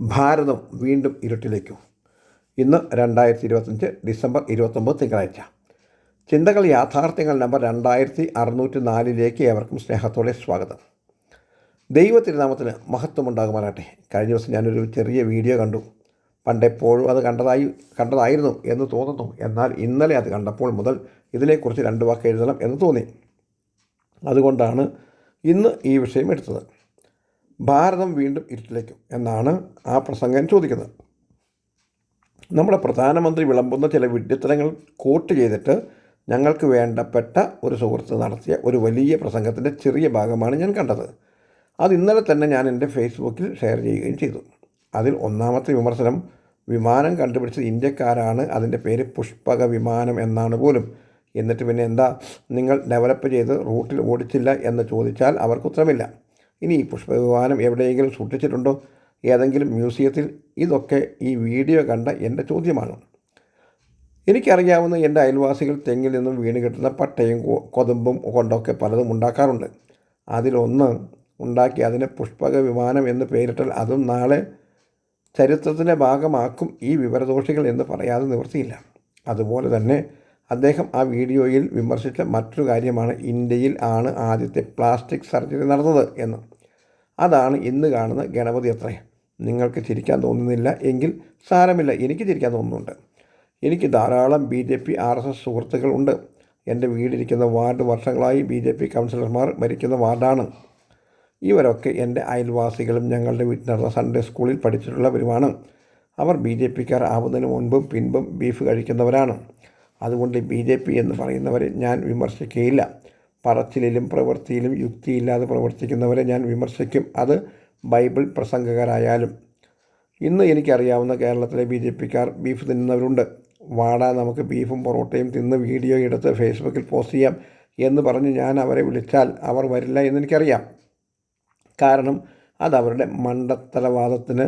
ഭാരതം വീണ്ടും ഇരുട്ടിലേക്കു. ഇന്ന് 2025 ഡിസംബർ 29 തിങ്കളാഴ്ച. ചിന്തകൾ യാഥാർത്ഥ്യങ്ങൾ നമ്പർ 2604 ഏവർക്കും സ്നേഹത്തോടെ സ്വാഗതം. ദൈവത്തിരുനാമത്തിന് മഹത്വമുണ്ടാകുമാറാട്ടെ. കഴിഞ്ഞ ദിവസം ഞാനൊരു ചെറിയ വീഡിയോ കണ്ടു. പണ്ടെപ്പോഴും അത് കണ്ടതായിരുന്നു എന്ന് തോന്നുന്നു. എന്നാൽ ഇന്നലെ അത് കണ്ടപ്പോൾ മുതൽ ഇതിനെക്കുറിച്ച് 2 വാക്ക് എഴുതണം എന്ന് തോന്നി. അതുകൊണ്ടാണ് ഇന്ന് ഈ വിഷയം എടുത്തത്. ഭാരതം വീണ്ടും ഇരുട്ടിലേക്കും എന്നാണ് ആ പ്രസംഗം ചോദിക്കുന്നത്. നമ്മുടെ പ്രധാനമന്ത്രി വിളമ്പുന്ന ചില വിഡ്ഢിത്തരങ്ങൾ കോട്ട് ചെയ്തിട്ട് ഞങ്ങൾക്ക് വേണ്ടപ്പെട്ട ഒരു സുഹൃത്ത് നടത്തിയ ഒരു വലിയ പ്രസംഗത്തിൻ്റെ ചെറിയ ഭാഗമാണ് ഞാൻ കണ്ടത്. അത് ഇന്നലെ തന്നെ ഞാൻ എൻ്റെ ഫേസ്ബുക്കിൽ ഷെയർ ചെയ്യുകയും ചെയ്തു. അതിൽ ഒന്നാമത്തെ വിമർശനം, വിമാനം കണ്ടുപിടിച്ചത് ഇന്ത്യക്കാരാണ്, അതിൻ്റെ പേര് പുഷ്പക വിമാനം എന്നാണ് പോലും. എന്നിട്ട് പിന്നെ എന്താ നിങ്ങൾ ഡെവലപ്പ് ചെയ്ത് റൂട്ടിൽ ഓടിച്ചില്ല എന്ന് ചോദിച്ചാൽ അവർക്ക് ഉത്തരമില്ല. ഇനി ഈ പുഷ്പവിമാനം എവിടെയെങ്കിലും സൂക്ഷിച്ചിട്ടുണ്ടോ, ഏതെങ്കിലും മ്യൂസിയത്തിൽ? ഇതൊക്കെ ഈ വീഡിയോ കണ്ട എൻ്റെ ചോദ്യമാണ്. എനിക്കറിയാവുന്ന എൻ്റെ അയൽവാസികൾ തെങ്ങിൽ നിന്നും വീണ് കിട്ടുന്ന പട്ടയും കൊതുമ്പും കൊണ്ടൊക്കെ പലതും ഉണ്ടാക്കാറുണ്ട്. അതിലൊന്ന് ഉണ്ടാക്കി അതിനെ പുഷ്പക വിമാനം എന്ന് പേരിട്ടാൽ അതും നാളെ ചരിത്രത്തിൻ്റെ ഭാഗമാക്കും ഈ വിവരദോഷികൾ എന്ന് പറയാതെ നിവൃത്തിയില്ല. അതുപോലെ തന്നെ അദ്ദേഹം ആ വീഡിയോയിൽ വിമർശിച്ച മറ്റൊരു കാര്യമാണ് ഇന്ത്യയിൽ ആണ് ആദ്യത്തെ പ്ലാസ്റ്റിക് സർജറി നടന്നത് എന്ന്. അതാണ് ഇന്ന് കാണുന്ന ഗണപതി അത്രേ. നിങ്ങൾക്ക് ചിരിക്കാൻ തോന്നുന്നില്ല എങ്കിൽ സാരമില്ല, എനിക്ക് ചിരിക്കാൻ തോന്നുന്നുണ്ട്. എനിക്ക് ധാരാളം BJP RSS സുഹൃത്തുക്കളുണ്ട്. എൻ്റെ വീടിരിക്കുന്ന വാർഡ് വർഷങ്ങളായി BJP കൗൺസിലർമാർ ഭരിക്കുന്ന വാർഡാണ്. ഇവരൊക്കെ എൻ്റെ അയൽവാസികളും ഞങ്ങളുടെ വീട്ടിൽ നടന്ന സൺഡേ സ്കൂളിൽ പഠിച്ചിട്ടുള്ളവരുമാണ്. അവർ BJPക്കാർ ആവുന്നതിന് മുൻപും പിൻപും ബീഫ് കഴിക്കുന്നവരാണ്. അതുകൊണ്ട് BJP എന്ന് പറയുന്നവരെ ഞാൻ വിമർശിക്കുകയില്ല. പറച്ചിലിലും പ്രവൃത്തിയിലും യുക്തിയില്ലാതെ പ്രവർത്തിക്കുന്നവരെ ഞാൻ വിമർശിക്കും, അത് ബൈബിൾ പ്രസംഗകരായാലും. ഇന്ന് എനിക്കറിയാവുന്ന കേരളത്തിലെ BJPക്കാർ ബീഫ് തിന്നുന്നവരുണ്ട്. വാടാ നമുക്ക് ബീഫും പൊറോട്ടയും തിന്ന് വീഡിയോ എടുത്ത് ഫേസ്ബുക്കിൽ പോസ്റ്റ് ചെയ്യാം എന്ന് പറഞ്ഞ് ഞാൻ അവരെ വിളിച്ചാൽ അവർ വരില്ല എന്നെനിക്കറിയാം. കാരണം അതവരുടെ മണ്ടത്തരവാദത്തിന്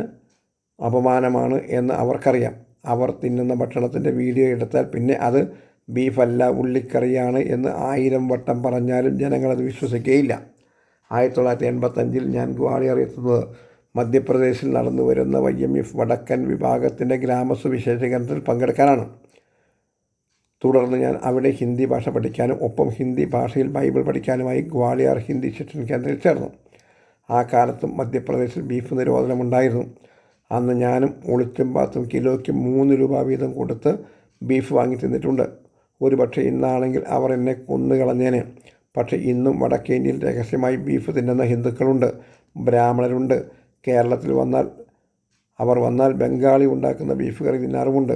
അപമാനമാണ് എന്ന് അവർക്കറിയാം. അവർ തിന്നുന്ന ഭക്ഷണത്തിൻ്റെ വീഡിയോ എടുത്താൽ പിന്നെ അത് ബീഫല്ല ഉള്ളിക്കറിയാണ് എന്ന് 1000 വട്ടം പറഞ്ഞാലും ജനങ്ങളത് വിശ്വസിക്കുകയില്ല. 1985 ഞാൻ ഗ്വാളിയർ എത്തുന്നത് മധ്യപ്രദേശിൽ നടന്നു വരുന്ന YMF വടക്കൻ വിഭാഗത്തിൻ്റെ ഗ്രാമസുവിശേഷീകരണത്തിൽ പങ്കെടുക്കാനാണ്. തുടർന്ന് ഞാൻ അവിടെ ഹിന്ദി ഭാഷ പഠിക്കാനും ഒപ്പം ഹിന്ദി ഭാഷയിൽ ബൈബിൾ പഠിക്കാനുമായി ഗ്വാളിയർ ഹിന്ദി ശിക്ഷൺ കേന്ദ്രത്തിൽ ചേർന്നു. ആ കാലത്തും മധ്യപ്രദേശിൽ ബീഫ് നിരോധനമുണ്ടായിരുന്നു. അന്ന് ഞാനും ഒളിച്ചും പാത്തും കിലോയ്ക്ക് 3 രൂപ വീതം കൊടുത്ത് ബീഫ് വാങ്ങി തിന്നിട്ടുണ്ട്. ഒരു പക്ഷേ ഇന്നാണെങ്കിൽ അവർ എന്നെ കൊന്നുകളഞ്ഞേനെ. പക്ഷേ ഇന്നും വടക്കേ ഇന്ത്യയിൽ രഹസ്യമായി ബീഫ് തിന്നുന്ന ഹിന്ദുക്കളുണ്ട്, ബ്രാഹ്മണരുണ്ട്. കേരളത്തിൽ വന്നാൽ ബംഗാളി ഉണ്ടാക്കുന്ന ബീഫ് കറി തിന്നാറുമുണ്ട്.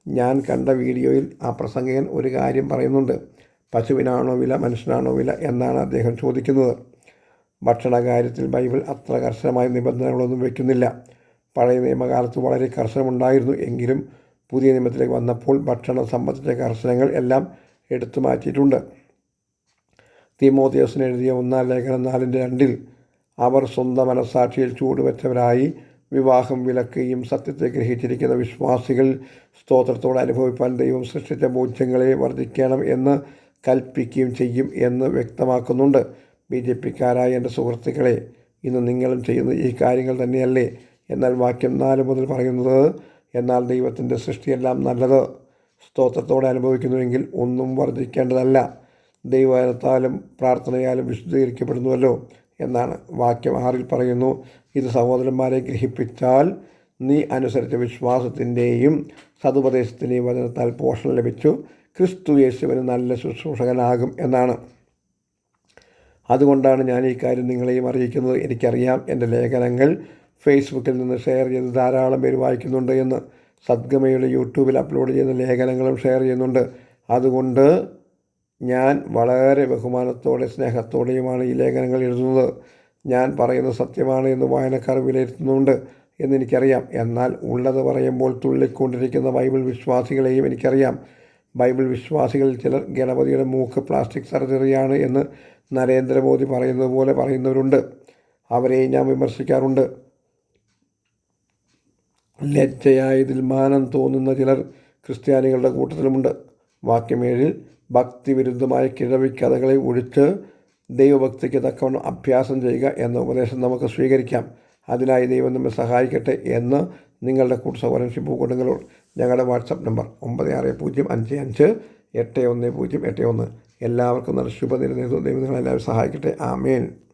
ഞാൻ കണ്ട വീഡിയോയിൽ ആ പ്രസംഗകൻ ഒരു കാര്യം പറയുന്നുണ്ട്. പശുവിനാണോ വില, മനുഷ്യനാണോ വില എന്നാണ് അദ്ദേഹം ചോദിക്കുന്നത്. ഭക്ഷണ കാര്യത്തിൽ ബൈബിൾ അത്ര കർശനമായ നിബന്ധനകളൊന്നും വയ്ക്കുന്നില്ല. പഴയ നിയമകാലത്ത് വളരെ കർശനമുണ്ടായിരുന്നു. എങ്കിലും പുതിയ നിയമത്തിലേക്ക് വന്നപ്പോൾ ഭക്ഷണം സംബന്ധിച്ച കർശനങ്ങൾ എല്ലാം എടുത്തു മാറ്റിയിട്ടുണ്ട്. തീമോഥെയോസിന് എഴുതിയ 1 ലേഖനം 4:2 അവർ സ്വന്തം മനസ്സാക്ഷിയിൽ ചൂടുവെച്ചവരായി വിവാഹം വിലക്കുകയും സത്യത്തെ ഗ്രഹിച്ചിരിക്കുന്ന വിശ്വാസികൾ സ്തോത്രത്തോടെ അനുഭവിപ്പാൻ ദൈവം സൃഷ്ടിച്ച ബോധ്യങ്ങളെ വർദ്ധിക്കണം എന്ന് കൽപ്പിക്കുകയും ചെയ്യും എന്ന് വ്യക്തമാക്കുന്നുണ്ട്. BJPക്കാരായ എൻ്റെ സുഹൃത്തുക്കളെ, ഇന്ന് നിങ്ങളും ചെയ്യുന്ന ഈ കാര്യങ്ങൾ തന്നെയല്ലേ? എന്നാൽ വാക്യം 4 മുതൽ പറയുന്നത്, എന്നാൽ ദൈവത്തിൻ്റെ സൃഷ്ടിയെല്ലാം നല്ലത്, സ്തോത്രത്തോടെ അനുഭവിക്കുന്നുവെങ്കിൽ ഒന്നും വർദ്ധിക്കേണ്ടതല്ല, ദൈവത്താലും പ്രാർത്ഥനയാലും വിശുദ്ധീകരിക്കപ്പെടുന്നുവല്ലോ എന്നാണ്. വാക്യം 6 പറയുന്നു, ഇത് സഹോദരന്മാരെ ഗ്രഹിപ്പിച്ചാൽ നീ അനുസരിച്ച വിശ്വാസത്തിൻ്റെയും സതുപദേശത്തിൻ്റെയും വചനത്താൽ പോഷണം ലഭിച്ചു ക്രിസ്തു യേശുവിന് നല്ല ശുശ്രൂഷകനാകും എന്നാണ്. അതുകൊണ്ടാണ് ഞാൻ ഈ കാര്യം നിങ്ങളെയും അറിയിക്കുന്നത്. എനിക്കറിയാം എൻ്റെ ലേഖനങ്ങൾ ഫേസ്ബുക്കിൽ നിന്ന് ഷെയർ ചെയ്ത് ധാരാളം പേര് വായിക്കുന്നുണ്ട് എന്ന്. സദ്ഗമയുടെ യൂട്യൂബിൽ അപ്ലോഡ് ചെയ്യുന്ന ലേഖനങ്ങളും ഷെയർ ചെയ്യുന്നുണ്ട്. അതുകൊണ്ട് ഞാൻ വളരെ ബഹുമാനത്തോടെ സ്നേഹത്തോടെയുമാണ് ഈ ലേഖനങ്ങൾ എഴുതുന്നത്. ഞാൻ പറയുന്നത് സത്യമാണ് എന്ന് വായനക്കാർ വിലയിരുത്തുന്നുണ്ട് എന്നെനിക്കറിയാം. എന്നാൽ ഉള്ളത് പറയുമ്പോൾ തുള്ളിക്കൊണ്ടിരിക്കുന്ന ബൈബിൾ വിശ്വാസികളെയും എനിക്കറിയാം. ബൈബിൾ വിശ്വാസികളിൽ ചിലർ ഗണപതിയുടെ മൂക്ക് പ്ലാസ്റ്റിക് സർജറിയാണ് എന്ന് നരേന്ദ്രമോദി പറയുന്നത് പോലെ പറയുന്നവരുണ്ട്. അവരെയും ഞാൻ വിമർശിക്കാറുണ്ട്. ലജ്ജയായതിൽ മാനം തോന്നുന്ന ചിലർ ക്രിസ്ത്യാനികളുടെ കൂട്ടത്തിലുമുണ്ട്. വാക്യം 7 ഭക്തിവിരുദ്ധമായ കിഴവിക്കഥകളെ ഒഴിച്ച് ദൈവഭക്തിക്ക് തക്കവണ്ണം അഭ്യാസം ചെയ്യുക എന്ന ഉപദേശം നമുക്ക് സ്വീകരിക്കാം. അതിനായി ദൈവം നമ്മെ സഹായിക്കട്ടെ എന്ന് നിങ്ങളുടെ കൂട്ടുസഹോദരൻ ഷിബു കൊടുങ്ങല്ലൂർ. ഞങ്ങളുടെ വാട്സപ്പ് നമ്പർ 9605581081. എല്ലാവർക്കും നല്ല ശുഭനില നേരുന്നു. ദൈവം നിങ്ങളെല്ലാവരും സഹായിക്കട്ടെ. ആമേൻ.